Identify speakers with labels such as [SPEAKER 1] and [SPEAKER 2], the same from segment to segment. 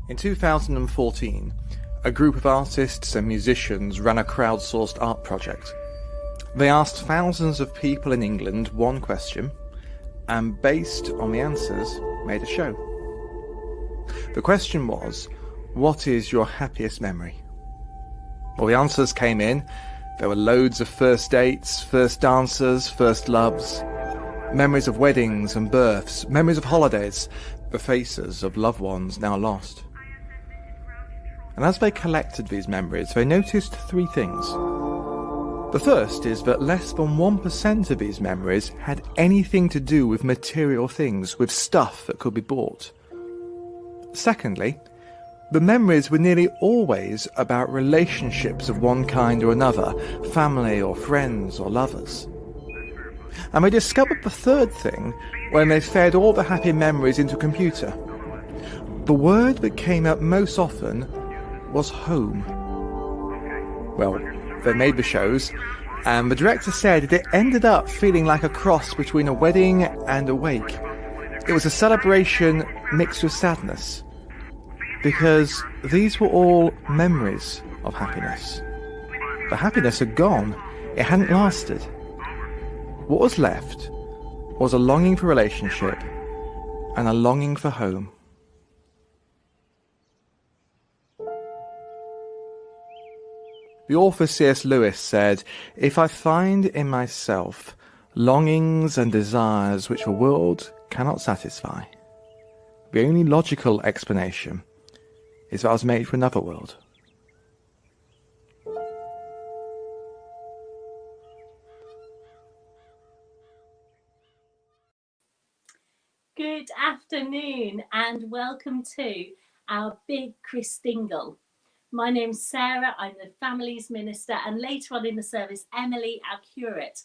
[SPEAKER 1] In 2014, a group of artists and musicians ran a crowdsourced art project. They asked thousands of people in England one question, and based on the answers, made a show. The question was, what is your happiest memory? Well, the answers came in. There were loads of first dates, first dances, first loves, memories of weddings and births, memories of holidays, the faces of loved ones now lost. And as they collected these memories, they noticed three things. The first is that less than 1% of these memories had anything to do with material things, with stuff that could be bought. Secondly, the memories were nearly always about relationships of one kind or another, family or friends or lovers. And they discovered the third thing when they fed all the happy memories into a computer. The word that came up most often was home. Well, they made the shows, and the director said it ended up feeling like a cross between a wedding and a wake. It was a celebration mixed with sadness, because these were all memories of happiness. The happiness had gone. It hadn't lasted. What was left was a longing for relationship and a longing for home. The author C.S. Lewis said, "If I find in myself longings and desires which the world cannot satisfy, the only logical explanation is that I was made for another world."
[SPEAKER 2] Good afternoon and welcome to our big Christingle. My name's Sarah, I'm the Families Minister, and later on in the service, Emily, our curate,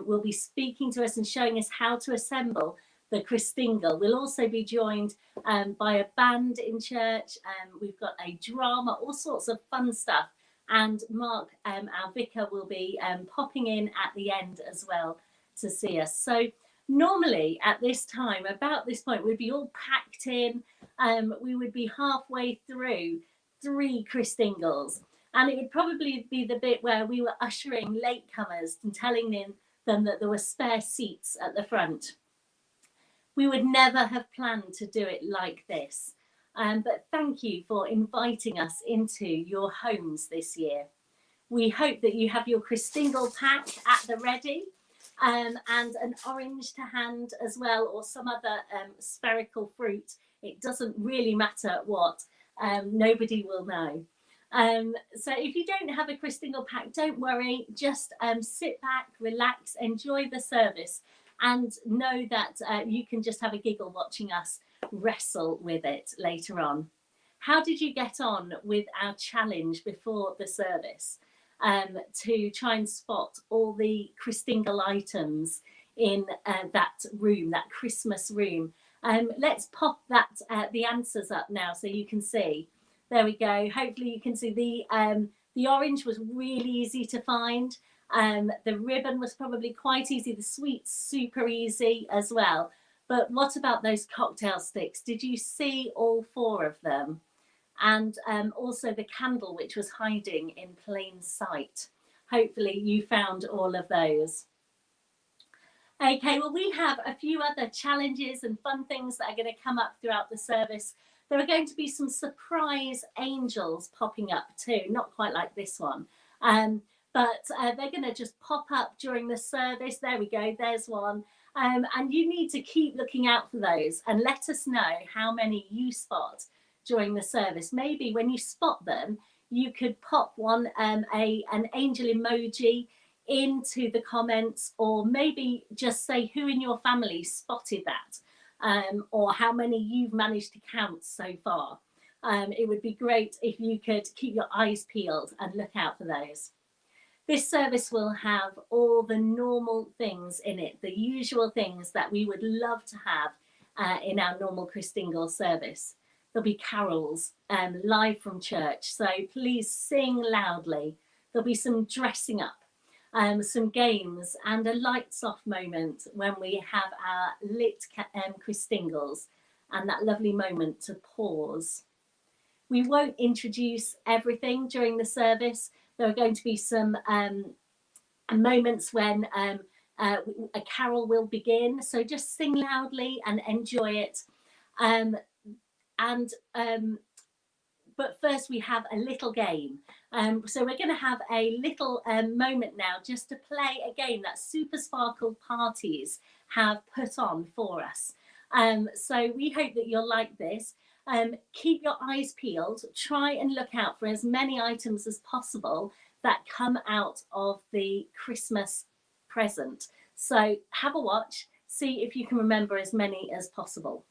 [SPEAKER 2] will be speaking to us and showing us how to assemble the Christingle. We'll also be joined by a band in church, we've got a drama, all sorts of fun stuff, and Mark, our vicar, will be popping in at the end as well to see us. So normally at this time, about this point, we'd be all packed in, we would be halfway through 3 Christingles, and it would probably be the bit where we were ushering latecomers and telling them that there were spare seats at the front. We would never have planned to do it like this, but thank you for inviting us into your homes this year. We hope that you have your Christingle pack at the ready, and an orange to hand as well, or some other spherical fruit. It doesn't really matter what. Nobody will know. So if you don't have a Christingle pack, don't worry, just sit back, relax, enjoy the service, and know that you can just have a giggle watching us wrestle with it later on. How did you get on with our challenge before the service to try and spot all the Christingle items in that room, that Christmas room? Let's pop that the answers up now so you can see. There we go. Hopefully you can see the orange was really easy to find. The ribbon was probably quite easy. The sweets super easy as well. But what about those cocktail sticks? Did you see all 4 of them? And also the candle, which was hiding in plain sight. Hopefully you found all of those. Okay, well, we have a few other challenges and fun things that are going to come up throughout the service. There are going to be some surprise angels popping up too, not quite like this one, but they're going to just pop up during the service. There we go, there's one. And you need to keep looking out for those and let us know how many you spot during the service. Maybe when you spot them, you could pop one, an angel emoji into the comments, or maybe just say who in your family spotted that, or how many you've managed to count so far. It would be great if you could keep your eyes peeled and look out for those. This service will have all the normal things in it, the usual things that we would love to have in our normal Christingle service. There'll be carols live from church, so please sing loudly. There'll be some dressing up, some games, and a lights off moment when we have our lit Christingles, and that lovely moment to pause. We won't introduce everything during the service. There are going to be some moments when a carol will begin. So just sing loudly and enjoy it. But first we have a little game. So we're going to have a little moment now just to play a game that Super Sparkle Parties have put on for us. So we hope that you'll like this. Keep your eyes peeled. Try and look out for as many items as possible that come out of the Christmas present. So have a watch, see if you can remember as many as possible.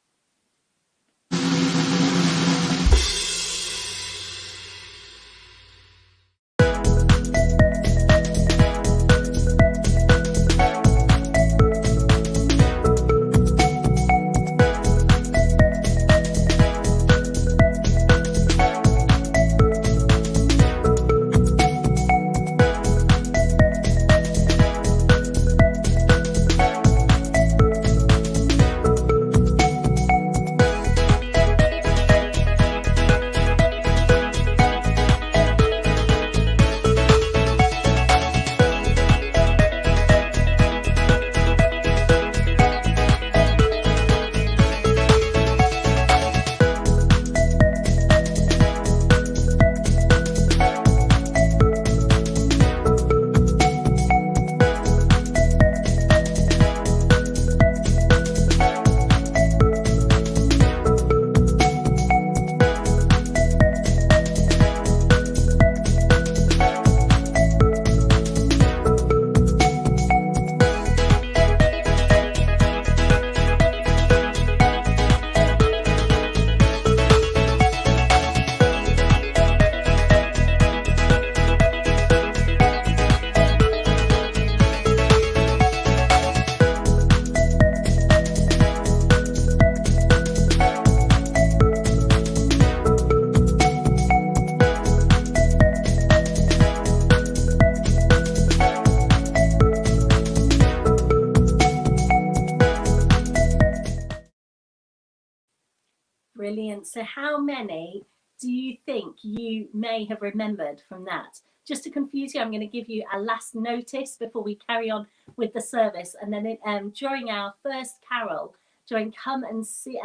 [SPEAKER 2] Brilliant. So how many do you think you may have remembered from that? Just to confuse you, I'm going to give you a last notice before we carry on with the service. And then during our first carol, during Come and See,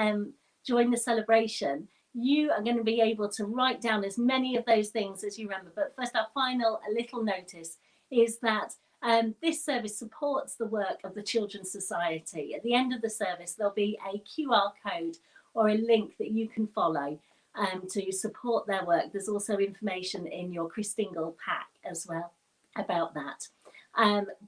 [SPEAKER 2] Join the Celebration, you are going to be able to write down as many of those things as you remember. But first, our final little notice is that this service supports the work of the Children's Society. At the end of the service, there'll be a QR code or a link that you can follow to support their work. There's also information in your Christingle pack as well about that.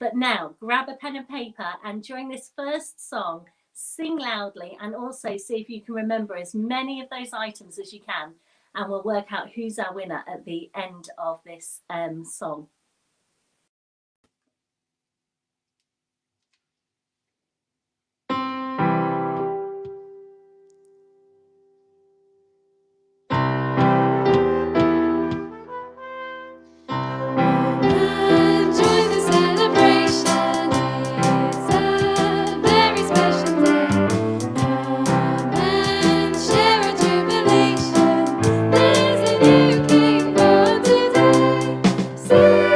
[SPEAKER 2] But now, grab a pen and paper, and during this first song, sing loudly and also see if you can remember as many of those items as you can, and we'll work out who's our winner at the end of this song.
[SPEAKER 3] See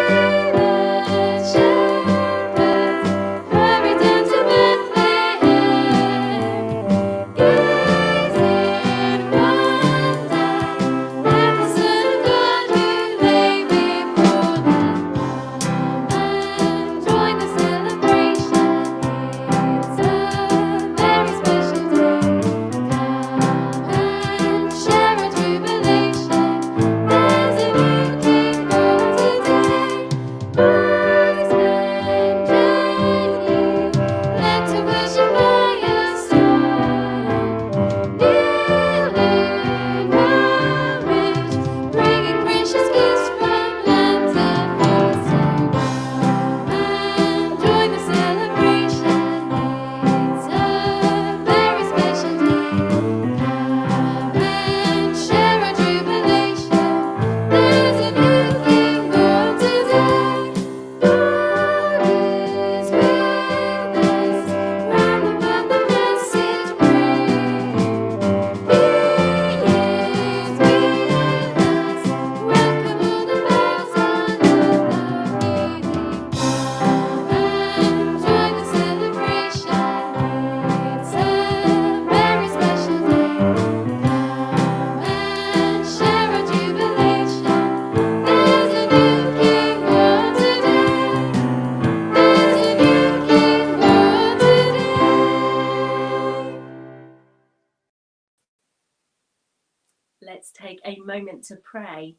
[SPEAKER 2] moment to pray.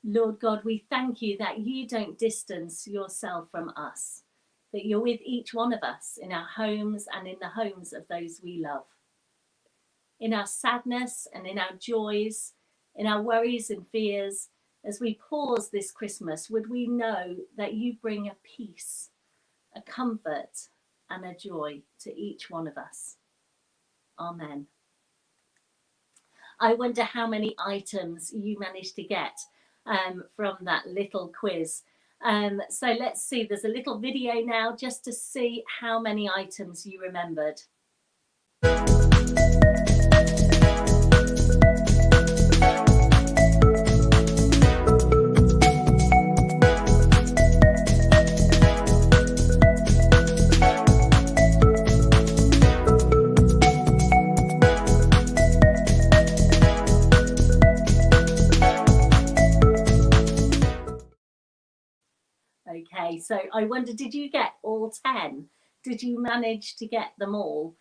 [SPEAKER 2] Lord God, we thank you that you don't distance yourself from us, that you're with each one of us in our homes and in the homes of those we love. In our sadness and in our joys, in our worries and fears, as we pause this Christmas, would we know that you bring a peace, a comfort, and a joy to each one of us. Amen. I wonder how many items you managed to get from that little quiz. So let's see, there's a little video now just to see how many items you remembered. Okay, so I wonder, did you get all 10? Did you manage to get them all?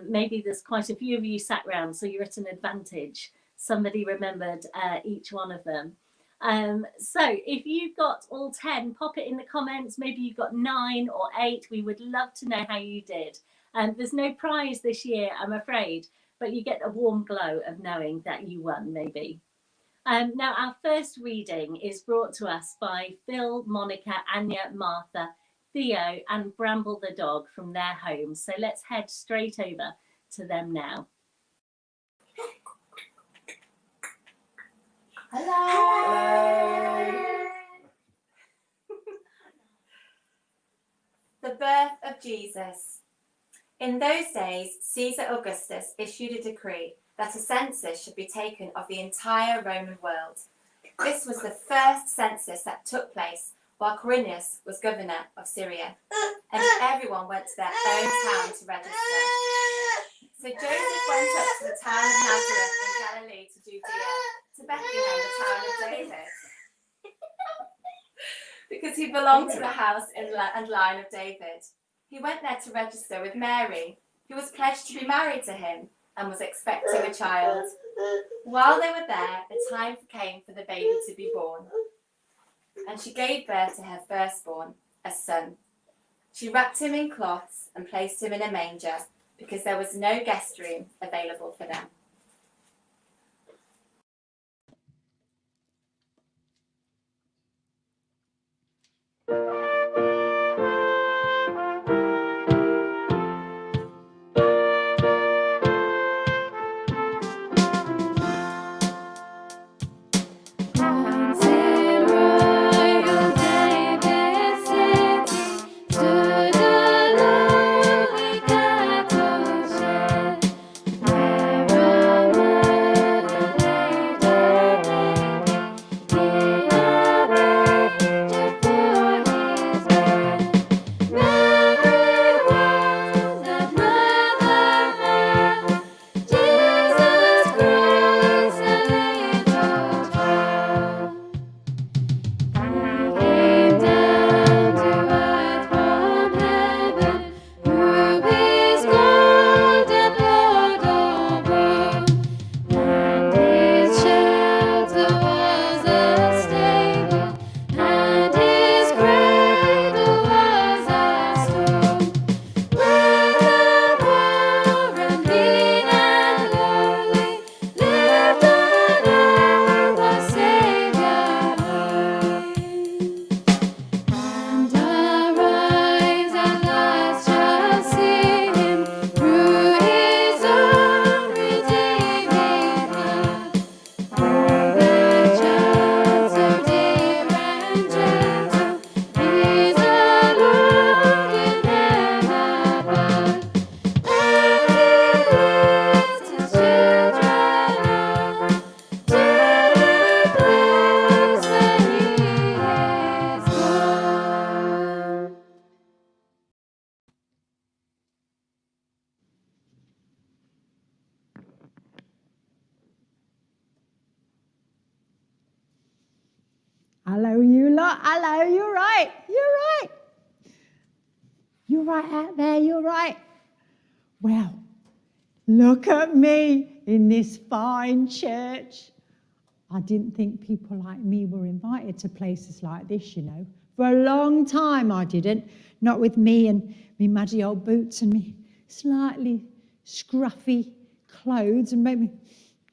[SPEAKER 2] Maybe there's quite a few of you sat round, so you're at an advantage. Somebody remembered each one of them. So if you've got all 10, pop it in the comments. Maybe you've got 9 or 8. We would love to know how you did. There's no prize this year, I'm afraid, but you get a warm glow of knowing that you won, maybe. Now, our first reading is brought to us by Phil, Monica, Anya, Martha, Theo, and Bramble the dog from their home. So let's head straight over to them now.
[SPEAKER 3] Hello. The birth of Jesus. In those days, Caesar Augustus issued a decree that a census should be taken of the entire Roman world. This was the first census that took place while Quirinius was governor of Syria, and everyone went to their own town to register. So Joseph went up to the town of Nazareth in Galilee to Judea, to Bethlehem, the town of David, because he belonged to the house and line of David. He went there to register with Mary, who was pledged to be married to him and was expecting a child. While they were there, the time came for the baby to be born. And she gave birth to her firstborn, a son. She wrapped him in cloths and placed him in a manger because there was no guest room available for them.
[SPEAKER 4] Hello, you lot. Hello, you're right. You're right. You're right out there. You're right. Well, look at me in this fine church. I didn't think people like me were invited to places like this, you know. For a long time I didn't. Not with me and me muddy old boots and me slightly scruffy clothes and make me,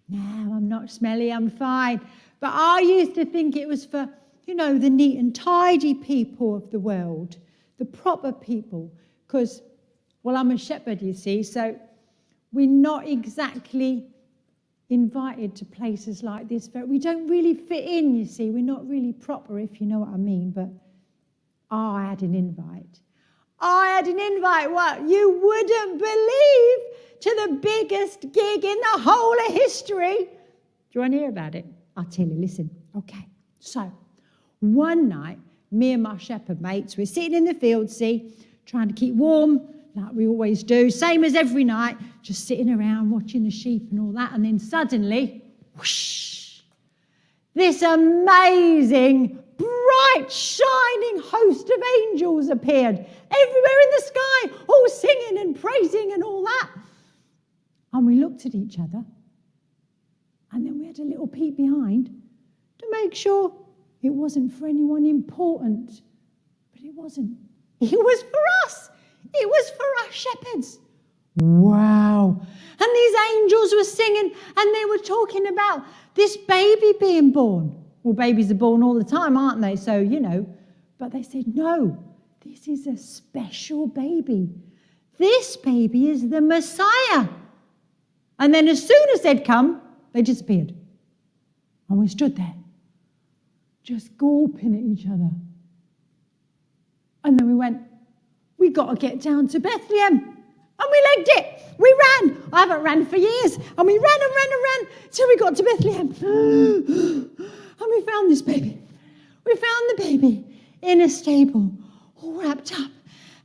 [SPEAKER 4] no, I'm not smelly, I'm fine. But I used to think it was for, you know, the neat and tidy people of the world, the proper people. Because, well, I'm a shepherd, you see, so we're not exactly invited to places like this. But we don't really fit in, you see. We're not really proper, if you know what I mean. But I had an invite. I had an invite, what you wouldn't believe, to the biggest gig in the whole of history. Do you want to hear about it? I'll tell you, listen. Okay, so one night, me and my shepherd mates, we're sitting in the field, see, trying to keep warm, like we always do, same as every night, just sitting around watching the sheep and all that, and then suddenly, whoosh, this amazing, bright, shining host of angels appeared everywhere in the sky, all singing and praising and all that. And we looked at each other, and then we had a little peek behind to make sure it wasn't for anyone important. But it wasn't. It was for us. It was for us shepherds. Wow. And these angels were singing, and they were talking about this baby being born. Well, babies are born all the time, aren't they? So, you know. But they said, no, this is a special baby. This baby is the Messiah. And then as soon as they'd come, they disappeared. And we stood there, just gawping at each other. And then we went, we got to get down to Bethlehem. And we legged it. We ran. I haven't ran for years. And we ran and ran and ran till we got to Bethlehem. And we found this baby. We found the baby in a stable, all wrapped up.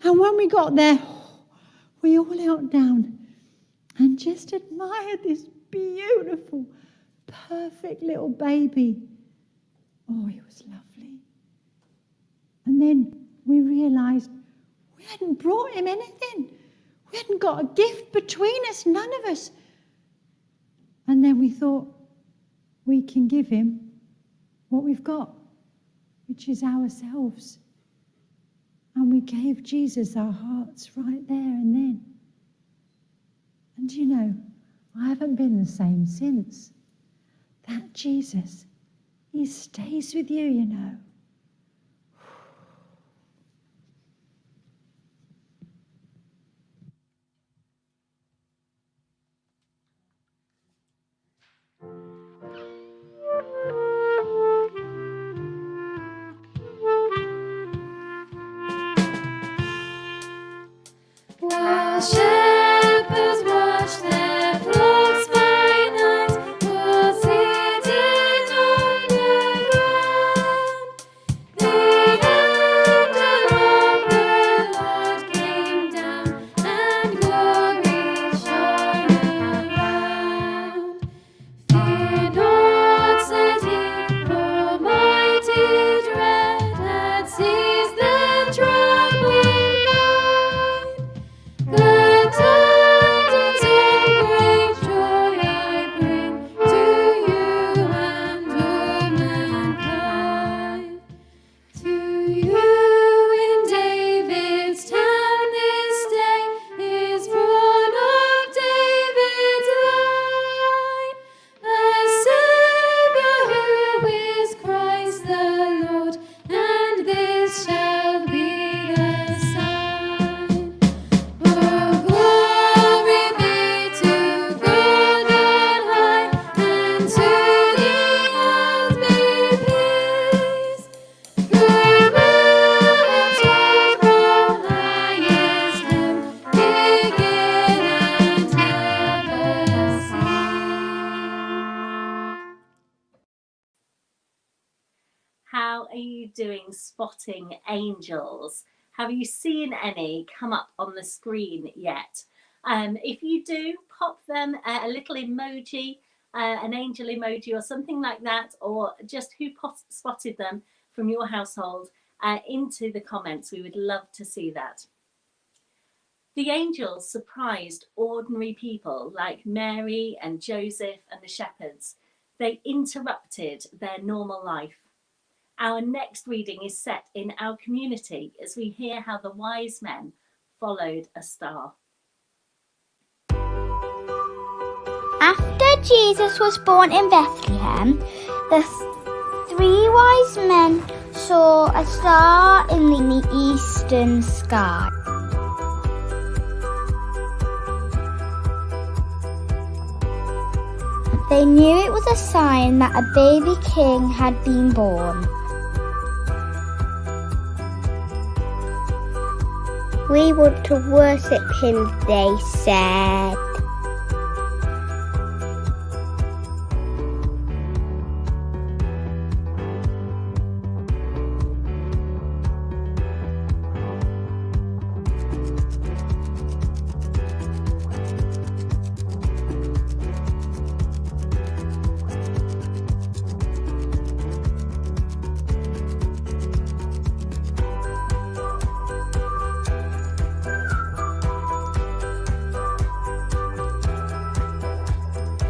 [SPEAKER 4] And when we got there, we all knelt down and just admired this beautiful, perfect little baby. Oh, he was lovely. And then we realised we hadn't brought him anything. We hadn't got a gift between us, none of us. And then we thought, we can give him what we've got, which is ourselves. And we gave Jesus our hearts right there and then. And you know, I haven't been the same since. That Jesus, he stays with you, you know.
[SPEAKER 5] While shepherds watch their flocks by night, all sitting on the ground, the angel of the Lord came down, and glory shone around. Fear not, said he, for mighty dread had seized the troubled mind. Glad tidings of great joy I bring to you and all mankind. To you in David's town this day is born of David's line a Saviour who is Christ the Lord, and this shall be the sign. Oh, glory be to God on high, and to the earth be peace. Goodwill and truth from highest heaven, begin and never cease.
[SPEAKER 2] How are you doing spotting angels? Have you seen any come up on the screen yet? If you do, pop them a little emoji, an angel emoji or something like that, or just who spotted them from your household into the comments. We would love to see that. The angels surprised ordinary people like Mary and Joseph and the shepherds They interrupted their normal life. Our next reading is set in our community as we hear how the wise men followed a star.
[SPEAKER 6] After Jesus was born in Bethlehem, the three wise men saw a star in the eastern sky. They knew it was a sign that a baby king had been born. We want to worship him, they said.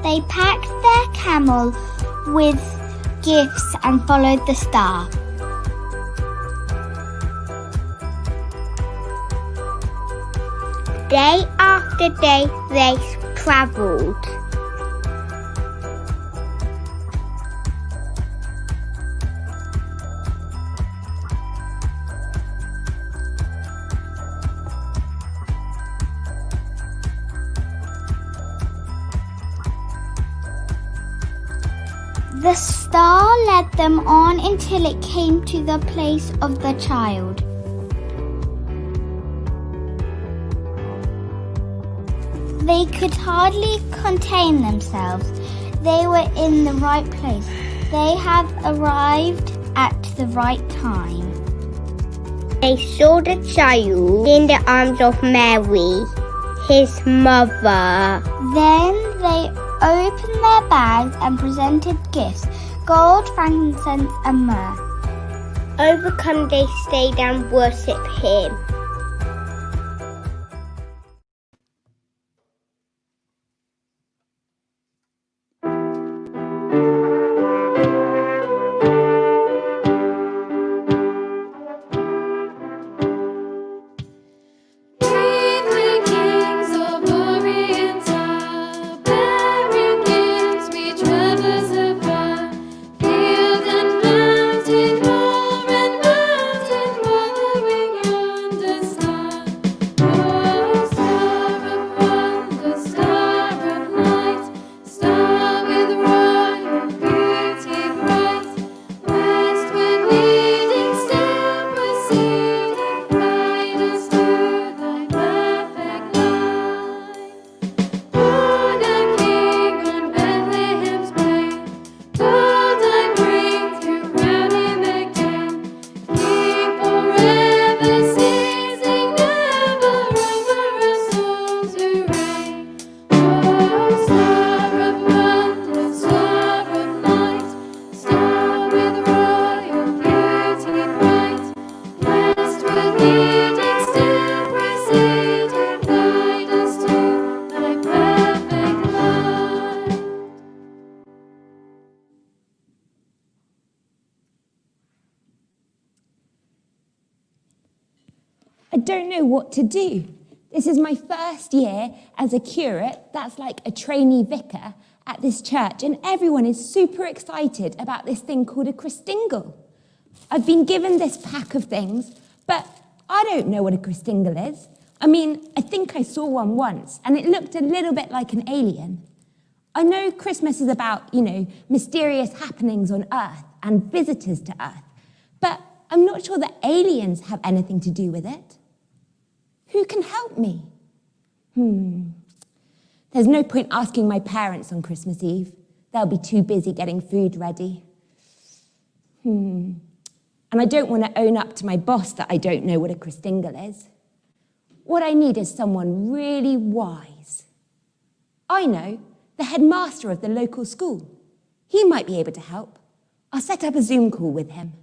[SPEAKER 6] They packed their camel with gifts and followed the star. Day after day they travelled. The star led them on until it came to the place of the child. They could hardly contain themselves. They were in the right place. They had arrived at the right time. They saw the child in the arms of Mary, his mother. Then they opened their bags and presented gifts, gold, frankincense and myrrh. Overcome, they stayed and worshipped him.
[SPEAKER 5] Weeping kings of Orient are, bearing gifts we traverse afar. Field and mountain, moor and mountain, following yonder star. Oh, star of wonder, star of light, star with royal beauty bright. Westward leading, still proceeding, guide us to thy perfect light. Born a king on Bethlehem's plain, gold I bring to crown him again. King forever, ceasing never over our souls to reign. Oh, star of wonder, star of light, star with royal beauty bright. Westward leading, still proceeding, guide us to thy perfect light.
[SPEAKER 7] I don't know what to do. This is my first year as a curate, that's like a trainee vicar at this church, and everyone is super excited about this thing called a Christingle. I've been given this pack of things, but I don't know what a Christingle is. I mean, I think I saw one once, and it looked a little bit like an alien. I know Christmas is about, mysterious happenings on Earth and visitors to Earth, but I'm not sure that aliens have anything to do with it. Who can help me? There's no point asking my parents on Christmas Eve. They'll be too busy getting food ready. And I don't want to own up to my boss that I don't know what a Christingle is. What I need is someone really wise. I know, the headmaster of the local school. He might be able to help. I'll set up a Zoom call with him.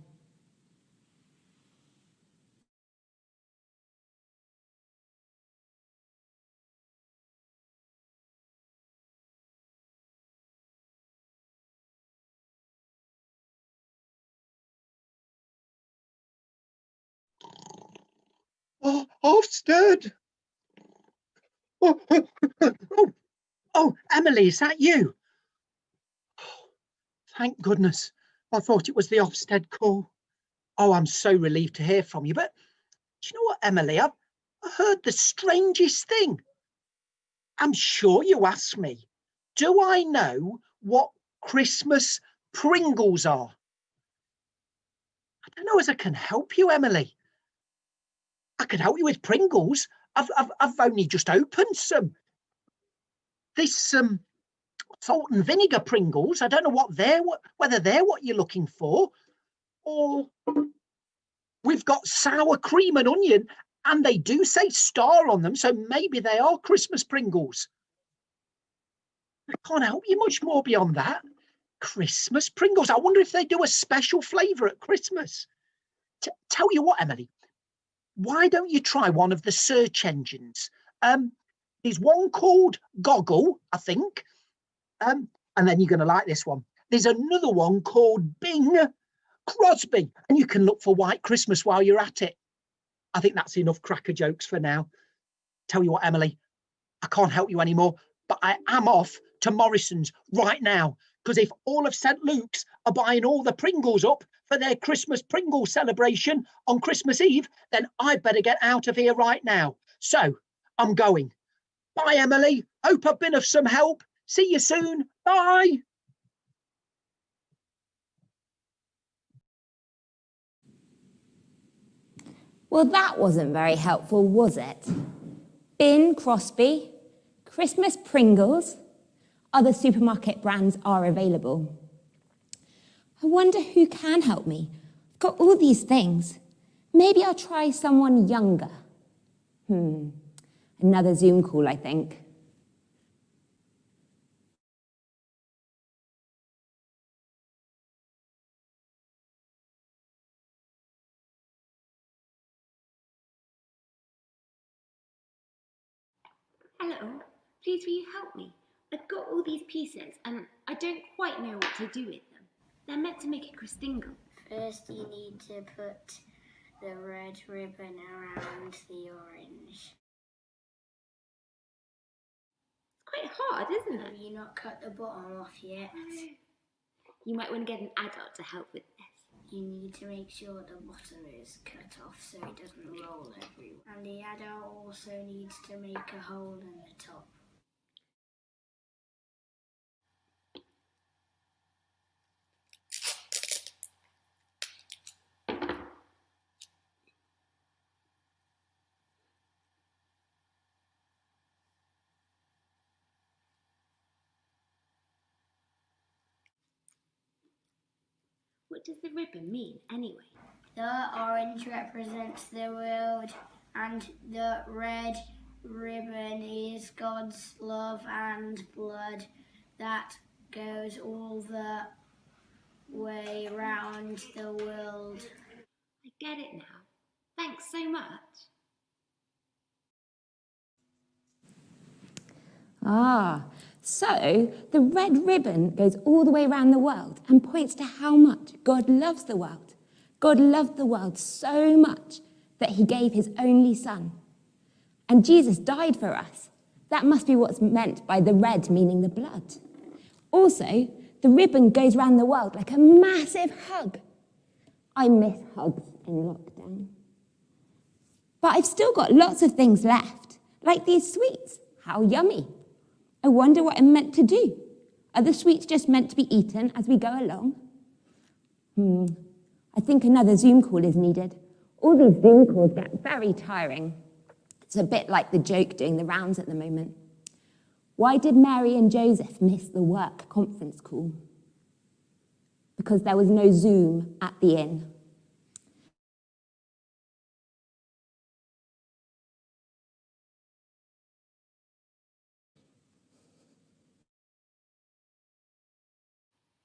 [SPEAKER 8] Ofsted! Oh, Emily, is that you? Thank goodness. I thought it was the Ofsted call. Oh, I'm so relieved to hear from you. But do you know what, Emily? I heard the strangest thing. I'm sure you asked me, do I know what Christmas Pringles are? I don't know as I can help you, Emily. I could help you with Pringles. I've only just opened some. This salt and vinegar Pringles. I don't know whether they're what you're looking for, or we've got sour cream and onion, and they do say star on them, so maybe they are Christmas Pringles. I can't help you much more beyond that. Christmas Pringles. I wonder if they do a special flavour at Christmas. Tell you what, Emily, why don't you try one of the search engines? There's one called Goggle, I think, and then you're going to like this one. There's another one called Bing Crosby, and you can look for White Christmas while you're at it. I think that's enough cracker jokes for now. Tell you what, Emily, I can't help you anymore, but I am off to Morrison's right now, because if all of St. Luke's are buying all the Pringles up for their Christmas Pringle celebration on Christmas Eve, then I'd better get out of here right now. So I'm going. Bye, Emily. Hope I've been of some help. See you soon. Bye.
[SPEAKER 7] Well, that wasn't very helpful, was it? Bing Crosby, Christmas Pringles, other supermarket brands are available. I wonder who can help me. I've got all these things. Maybe I'll try someone younger. Another Zoom call, I think.
[SPEAKER 9] Hello, please will you help me? I've got all these pieces and I don't quite know what to do with them. They're meant to make a Christingle.
[SPEAKER 10] First you need to put the red ribbon around the orange.
[SPEAKER 9] It's quite hard, isn't it?
[SPEAKER 10] Have you not cut the bottom off yet?
[SPEAKER 9] You might want to get an adult to help with this.
[SPEAKER 10] You need to make sure the bottom is cut off so it doesn't roll everywhere. And the adult also needs to make a hole in the top.
[SPEAKER 9] What does the ribbon mean, anyway?
[SPEAKER 10] The orange represents the world, and the red ribbon is God's love and blood that goes all the way round the world.
[SPEAKER 9] I get it now. Thanks so much.
[SPEAKER 7] So the red ribbon goes all the way around the world and points to how much God loves the world. God loved the world so much that he gave his only son. And Jesus died for us. That must be what's meant by the red meaning the blood. Also, the ribbon goes around the world like a massive hug. I miss hugs in lockdown. But I've still got lots of things left, like these sweets. How yummy. I wonder what I'm meant to do. Are the sweets just meant to be eaten as we go along? I think another Zoom call is needed. All these Zoom calls get very tiring. It's a bit like the joke doing the rounds at the moment. Why did Mary and Joseph miss the work conference call? Because there was no Zoom at the inn.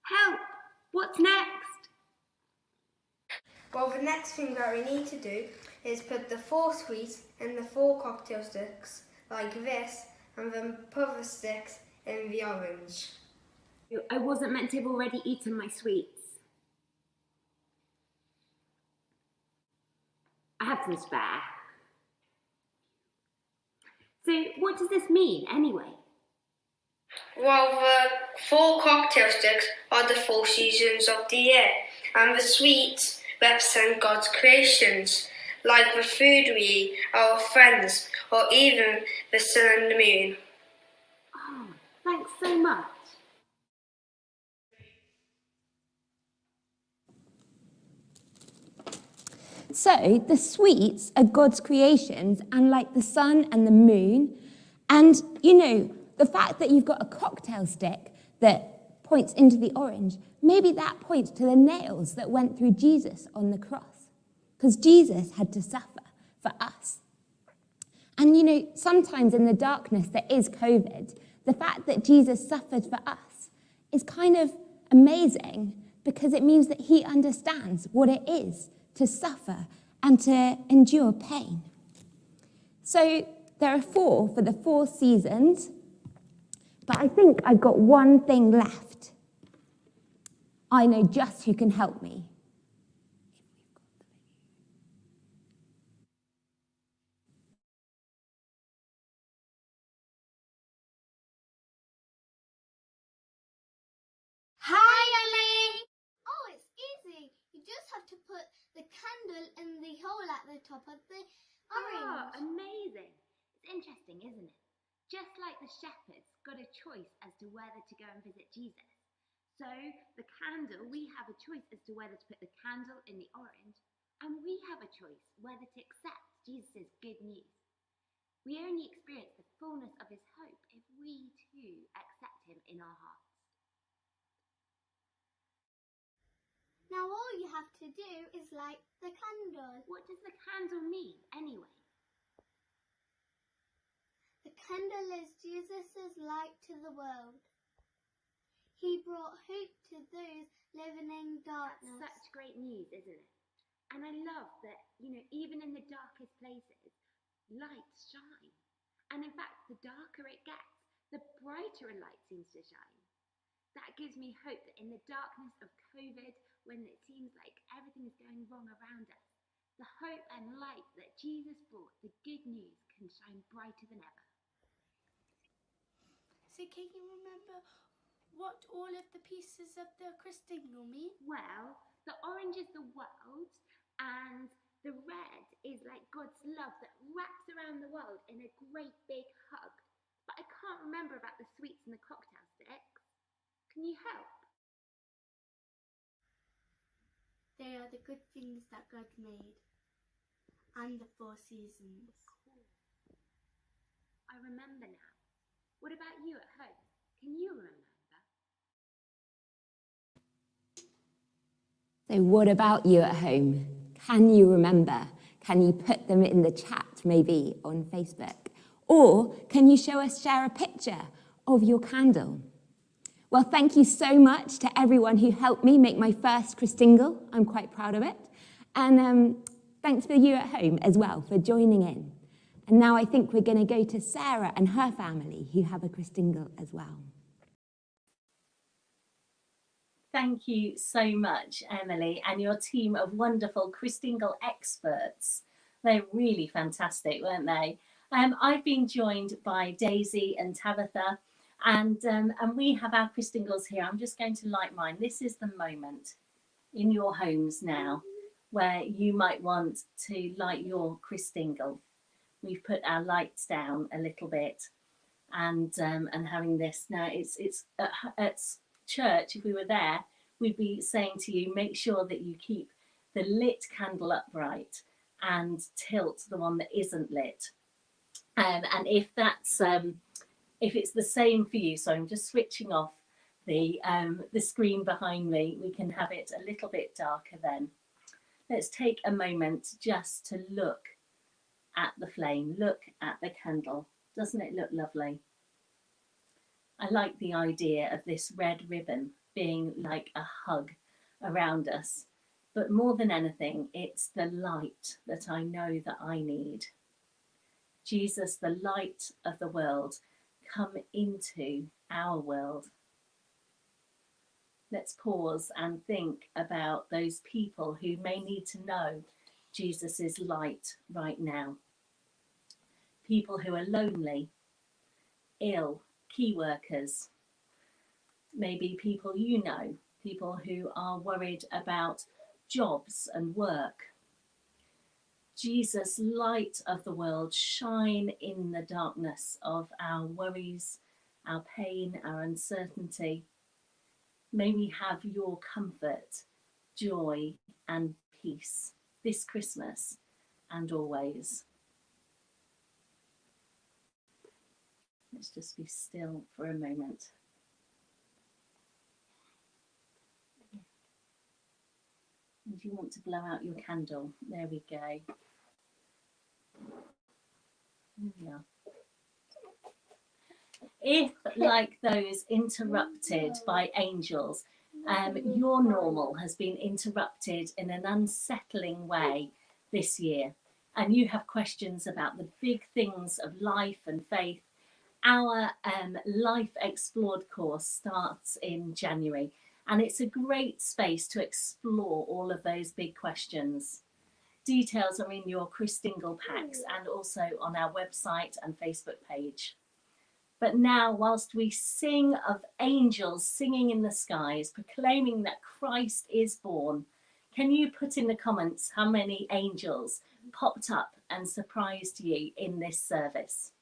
[SPEAKER 9] Help! What's next?
[SPEAKER 11] Well, the next thing that we need to do is put the 4 sweets in the 4 cocktail sticks, like this, and then put the sticks in the orange.
[SPEAKER 9] I wasn't meant to have already eaten my sweets. I have some spare. So what does this mean anyway?
[SPEAKER 11] Well, the 4 cocktail sticks are the 4 seasons of the year, and the sweets represent God's creations, like the food we eat, our friends, or even the sun and the moon.
[SPEAKER 9] Oh, thanks so much.
[SPEAKER 7] So the sweets are God's creations, and like the sun and the moon. And, you know, the fact that you've got a cocktail stick that points into the orange, maybe that points to the nails that went through Jesus on the cross. Because Jesus had to suffer for us. And, you know, sometimes in the darkness that is COVID, the fact that Jesus suffered for us is kind of amazing, because it means that he understands what it is to suffer and to endure pain. So there are 4 for the 4 seasons, but I think I've got one thing left. I know just who can help me.
[SPEAKER 10] Hi, Ellie! Oh, it's easy. You just have to put the candle in the hole at the top of the
[SPEAKER 9] Oh,
[SPEAKER 10] orange.
[SPEAKER 9] amazing. It's interesting, isn't it? Just like the shepherds got a choice as to whether to go and visit Jesus. So the candle, we have a choice as to whether to put the candle in the orange, and we have a choice whether to accept Jesus' good news. We only experience the fullness of his hope if we too accept him in our hearts.
[SPEAKER 10] Now all you have to do is light the candle.
[SPEAKER 9] What does the candle mean anyway?
[SPEAKER 10] The candle is Jesus' light to the world. He brought hope to those living in darkness.
[SPEAKER 9] That's such great news, isn't it? And I love that, you know, even in the darkest places, lights shine. And in fact, the darker it gets, the brighter a light seems to shine. That gives me hope that in the darkness of COVID, when it seems like everything is going wrong around us, the hope and light that Jesus brought, the good news, can shine brighter than ever.
[SPEAKER 10] So can you remember what all of the pieces of the Christingle mean?
[SPEAKER 9] Well, the orange is the world, and the red is like God's love that wraps around the world in a great big hug. But I can't remember about the sweets and the cocktail sticks. Can you help?
[SPEAKER 10] They are the good things that God made, and the 4 seasons.
[SPEAKER 9] Cool. I remember now. What about you at home? Can you remember?
[SPEAKER 7] So what about you at home? Can you remember? Can you put them in the chat, maybe on Facebook? Or can you share a picture of your candle? Well, thank you so much to everyone who helped me make my first Christingle. I'm quite proud of it. And thanks for you at home as well for joining in. And now I think we're going to go to Sarah and her family who have a Christingle as well.
[SPEAKER 2] Thank you so much, Emily, and your team of wonderful Christingle experts. They're really fantastic, weren't they? I've been joined by Daisy and Tabitha, and we have our Christingles here. I'm just going to light mine. This is the moment in your homes now where you might want to light your Christingle. We've put our lights down a little bit, and having this now. It's at church. If we were there, we'd be saying to you, make sure that you keep the lit candle upright and tilt the one that isn't lit. And if that's if it's the same for you, so I'm just switching off the screen behind me. We can have it a little bit darker then. Let's take a moment just to look at the flame, look at the candle. Doesn't it look lovely? I like the idea of this red ribbon being like a hug around us, but more than anything, it's the light that I know that I need. Jesus, the light of the world, come into our world. Let's pause and think about those people who may need to know Jesus's light right now. people who are lonely, ill, key workers, maybe people you know, people who are worried about jobs and work. Jesus, light of the world, shine in the darkness of our worries, our pain, our uncertainty. May we have your comfort, joy, and peace this Christmas and always. Let's just be still for a moment. If you want to blow out your candle, there we go. There we are. If, like those interrupted by angels, your normal has been interrupted in an unsettling way this year, and you have questions about the big things of life and faith, our Life Explored course starts in January, and it's a great space to explore all of those big questions. Details are in your Christingle packs and also on our website and Facebook page. But now, whilst we sing of angels singing in the skies, proclaiming that Christ is born, can you put in the comments how many angels popped up and surprised you in this service?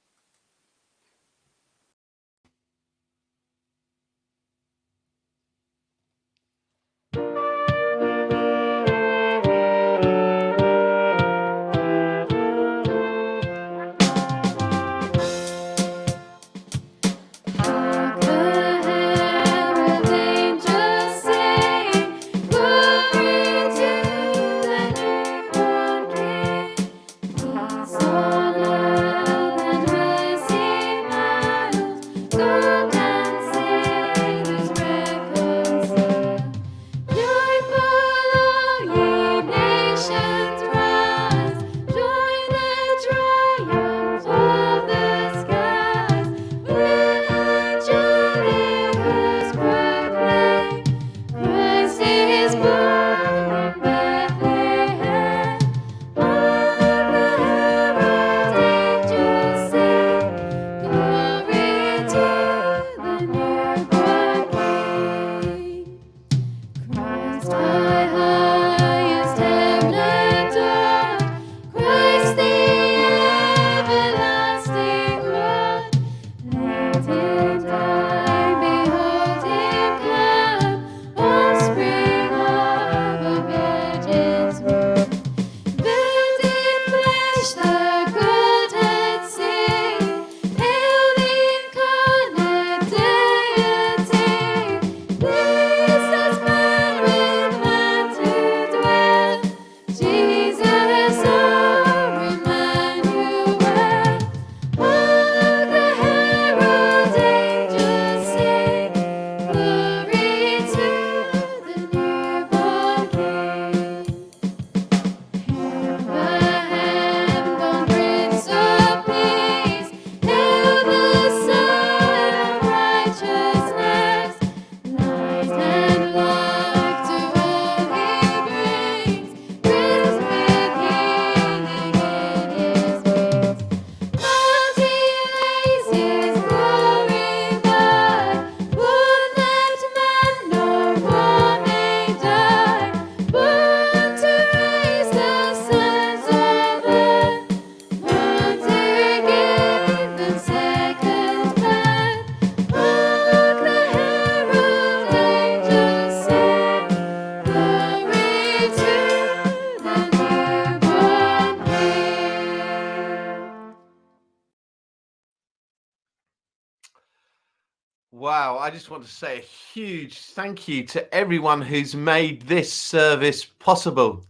[SPEAKER 12] Wow, I just want to say a huge thank you to everyone who's made this service possible.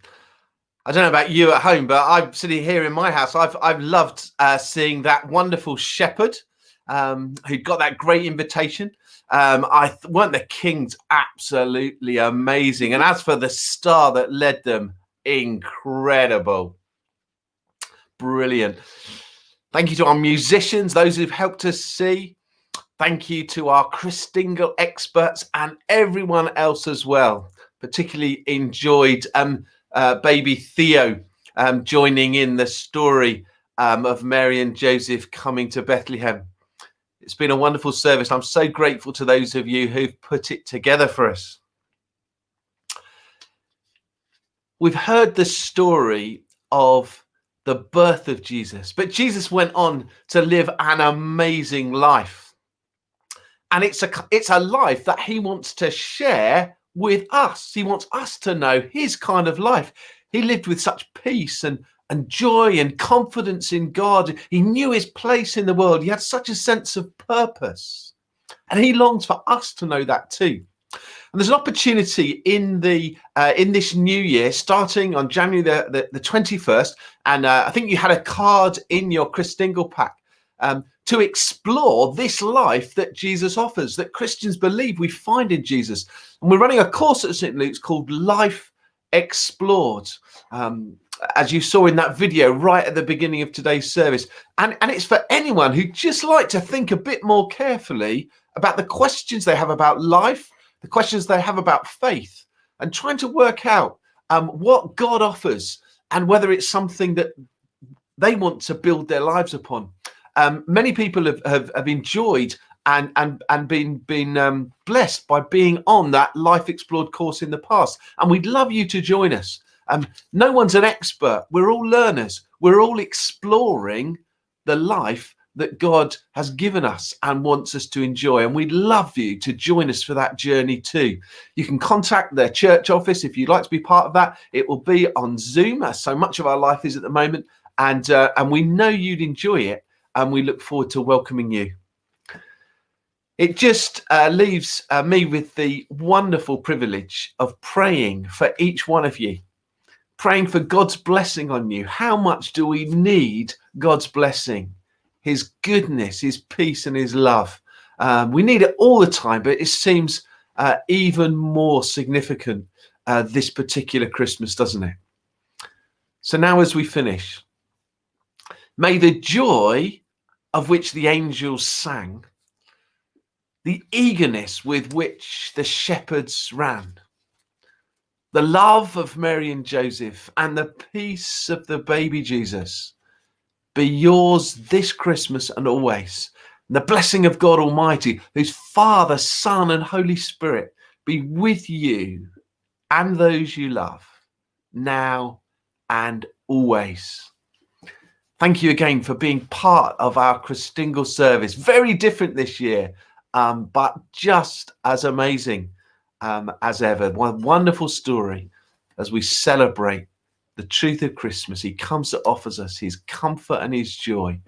[SPEAKER 12] I don't know about you at home, but I'm sitting here in my house. I've loved seeing that wonderful shepherd who got that great invitation. Weren't the Kings absolutely amazing? And as for the star that led them, incredible. Brilliant. Thank you to our musicians, those who've helped us see. Thank you to our Christingle experts and everyone else as well. Particularly enjoyed baby Theo joining in the story of Mary and Joseph coming to Bethlehem. It's been a wonderful service. I'm so grateful to those of you who've put it together for us. We've heard the story of the birth of Jesus, but Jesus went on to live an amazing life. And it's a life that he wants to share with us. He wants us to know his kind of life. He lived with such peace and joy and confidence in God. He knew his place in the world. He had such a sense of purpose. And he longs for us to know that too. And there's an opportunity in this new year, starting on January the 21st, and I think you had a card in your Christingle pack, to explore this life that Jesus offers, that Christians believe we find in Jesus. And we're running a course at St. Luke's called Life Explored, as you saw in that video right at the beginning of today's service. And it's for anyone who just like to think a bit more carefully about the questions they have about life, the questions they have about faith, and trying to work out what God offers and whether it's something that they want to build their lives upon. Many people have enjoyed and been blessed by being on that Life Explored course in the past, and we'd love you to join us. No one's an expert. We're all learners. We're all exploring the life that God has given us and wants us to enjoy, and we'd love you to join us for that journey too. You can contact their church office if you'd like to be part of that. It will be on Zoom, as so much of our life is at the moment, and we know you'd enjoy it, and we look forward to welcoming you. It just leaves me with the wonderful privilege of praying for each one of you, praying for God's blessing on you. How much do we need God's blessing, his goodness, his peace and his love? We need it all the time, but it seems even more significant this particular Christmas, doesn't it? So now as we finish, may the joy of which the angels sang, the eagerness with which the shepherds ran, the love of Mary and Joseph, and the peace of the baby Jesus be yours this Christmas and always. And the blessing of God Almighty, whose Father, Son, and Holy Spirit be with you and those you love, now and always. Thank you again for being part of our Christingle service. Very different this year, but just as amazing as ever. One wonderful story as we celebrate the truth of Christmas. He comes to offer us his comfort and his joy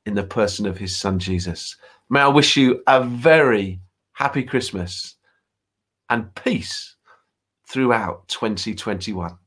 [SPEAKER 12] in the person of his son, Jesus. May I wish you a very happy Christmas and peace throughout 2021.